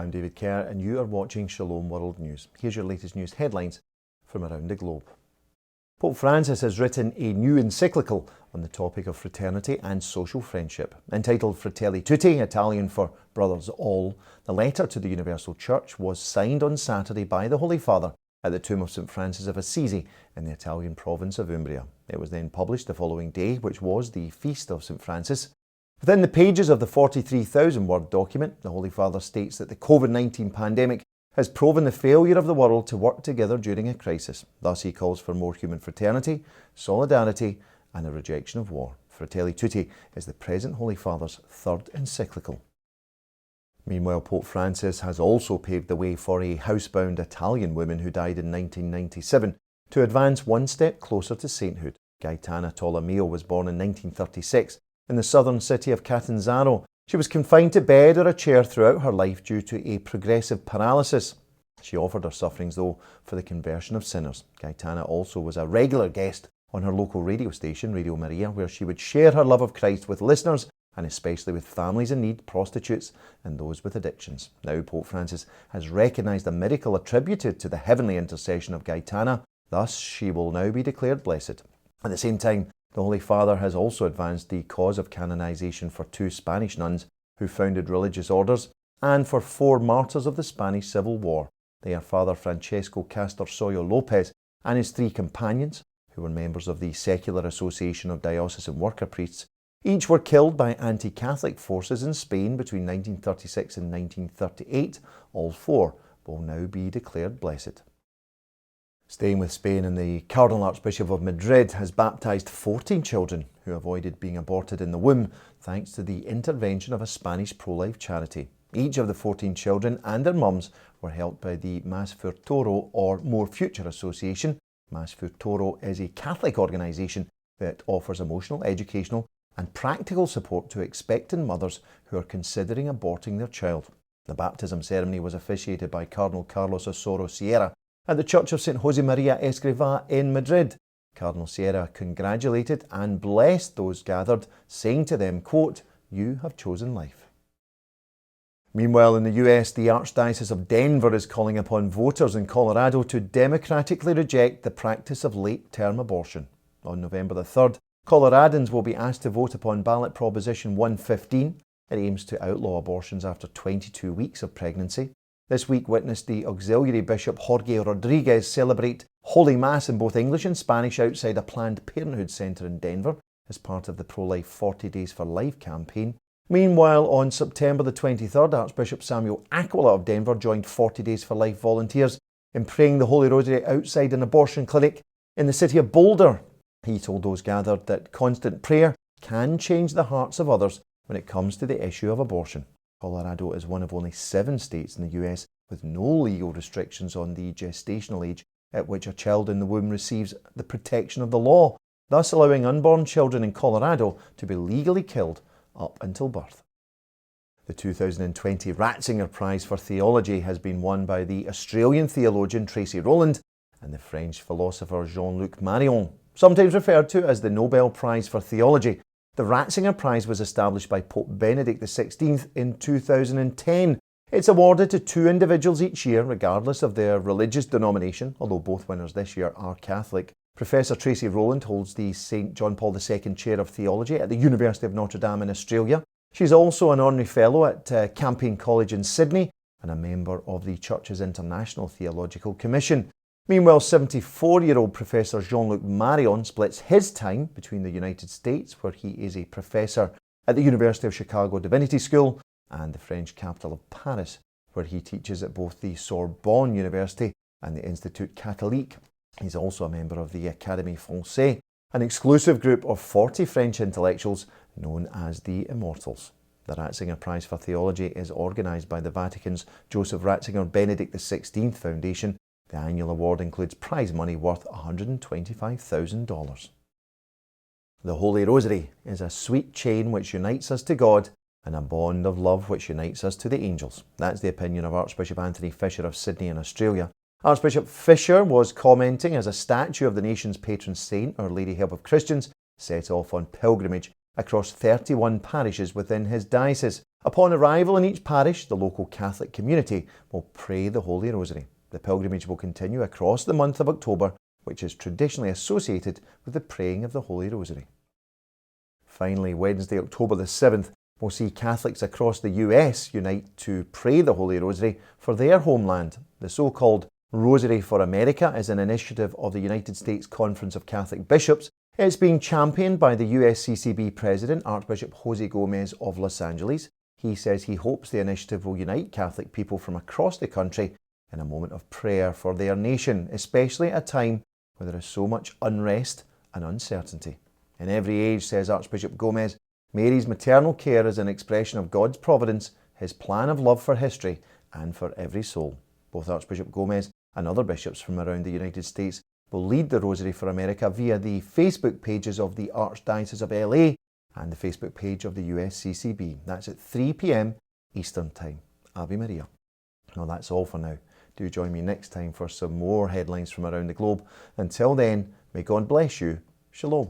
I'm David Kerr and you are watching Shalom World News. Here's your latest news headlines from around the globe. Pope Francis has written a new encyclical on the topic of fraternity and social friendship. Entitled Fratelli Tutti, Italian for Brothers All, the letter to the Universal Church was signed on Saturday by the Holy Father at the tomb of Saint Francis of Assisi in the Italian province of Umbria. It was then published the following day, which was the feast of Saint Francis. Within the pages of the 43,000-word document, the Holy Father states that the COVID-19 pandemic has proven the failure of the world to work together during a crisis. Thus, he calls for more human fraternity, solidarity, and a rejection of war. Fratelli Tutti is the present Holy Father's third encyclical. Meanwhile, Pope Francis has also paved the way for a housebound Italian woman who died in 1997 to advance one step closer to sainthood. Gaetana Tolomeo was born in 1936 in the southern city of Catanzaro. She was confined to bed or a chair throughout her life due to a progressive paralysis. She offered her sufferings, though, for the conversion of sinners. Gaetana also was a regular guest on her local radio station, Radio Maria, where she would share her love of Christ with listeners, and especially with families in need, prostitutes, and those with addictions. Now, Pope Francis has recognised a miracle attributed to the heavenly intercession of Gaetana. Thus, she will now be declared blessed. At the same time, the Holy Father has also advanced the cause of canonization for 2 Spanish nuns who founded religious orders and for 4 martyrs of the Spanish Civil War. They are Father Francesco Castorsoyo Lopez and his 3 companions, who were members of the Secular Association of Diocesan Worker Priests. Each were killed by anti-Catholic forces in Spain between 1936 and 1938. All 4 will now be declared blessed. Staying with Spain, and the Cardinal Archbishop of Madrid has baptized 14 children who avoided being aborted in the womb thanks to the intervention of a Spanish pro-life charity. Each of the 14 children and their mums were helped by the Más Futuro or More Future Association. Más Futuro is a Catholic organisation that offers emotional, educational and practical support to expectant mothers who are considering aborting their child. The baptism ceremony was officiated by Cardinal Carlos Osoro Sierra at the Church of St. Jose Maria Escrivá in Madrid. Cardinal Sierra congratulated and blessed those gathered, saying to them, quote, "You have chosen life." Meanwhile, in the US, the Archdiocese of Denver is calling upon voters in Colorado to democratically reject the practice of late-term abortion. On November the 3rd, Coloradans will be asked to vote upon ballot Proposition 115. It aims to outlaw abortions after 22 weeks of pregnancy. This week witnessed the Auxiliary Bishop Jorge Rodriguez celebrate Holy Mass in both English and Spanish outside a Planned Parenthood centre in Denver as part of the pro-life 40 Days for Life campaign. Meanwhile, on September the 23rd, Archbishop Samuel Aquila of Denver joined 40 Days for Life volunteers in praying the Holy Rosary outside an abortion clinic in the city of Boulder. He told those gathered that constant prayer can change the hearts of others when it comes to the issue of abortion. Colorado is one of only 7 states in the US with no legal restrictions on the gestational age at which a child in the womb receives the protection of the law, thus allowing unborn children in Colorado to be legally killed up until birth. The 2020 Ratzinger Prize for Theology has been won by the Australian theologian Tracy Rowland and the French philosopher Jean-Luc Marion, sometimes referred to as the Nobel Prize for Theology. The Ratzinger Prize was established by Pope Benedict XVI in 2010. It's awarded to 2 individuals each year, regardless of their religious denomination, although both winners this year are Catholic. Professor Tracy Rowland holds the St. John Paul II Chair of Theology at the University of Notre Dame in Australia. She's also an honorary fellow at Camping College in Sydney and a member of the Church's International Theological Commission. Meanwhile, 74-year-old Professor Jean-Luc Marion splits his time between the United States, where he is a professor at the University of Chicago Divinity School, and the French capital of Paris, where he teaches at both the Sorbonne University and the Institut Catholique. He's also a member of the Académie Française, an exclusive group of 40 French intellectuals known as the Immortals. The Ratzinger Prize for Theology is organised by the Vatican's Joseph Ratzinger Benedict XVI Foundation. The annual award includes prize money worth $125,000. The Holy Rosary is a sweet chain which unites us to God and a bond of love which unites us to the angels. That's the opinion of Archbishop Anthony Fisher of Sydney in Australia. Archbishop Fisher was commenting as a statue of the nation's patron saint, Our Lady Help of Christians, set off on pilgrimage across 31 parishes within his diocese. Upon arrival in each parish, the local Catholic community will pray the Holy Rosary. The pilgrimage will continue across the month of October, which is traditionally associated with the praying of the Holy Rosary. Finally, Wednesday, October the 7th, will see Catholics across the US unite to pray the Holy Rosary for their homeland. The so-called Rosary for America is an initiative of the United States Conference of Catholic Bishops. It's being championed by the USCCB President, Archbishop Jose Gomez of Los Angeles. He says he hopes the initiative will unite Catholic people from across the country in a moment of prayer for their nation, especially at a time where there is so much unrest and uncertainty. In every age, says Archbishop Gomez, Mary's maternal care is an expression of God's providence, his plan of love for history and for every soul. Both Archbishop Gomez and other bishops from around the United States will lead the Rosary for America via the Facebook pages of the Archdiocese of LA and the Facebook page of the USCCB. That's at 3 p.m. Eastern Time. Ave Maria. Well, that's all for now. Do join me next time for some more headlines from around the globe. Until then, may God bless you. Shalom.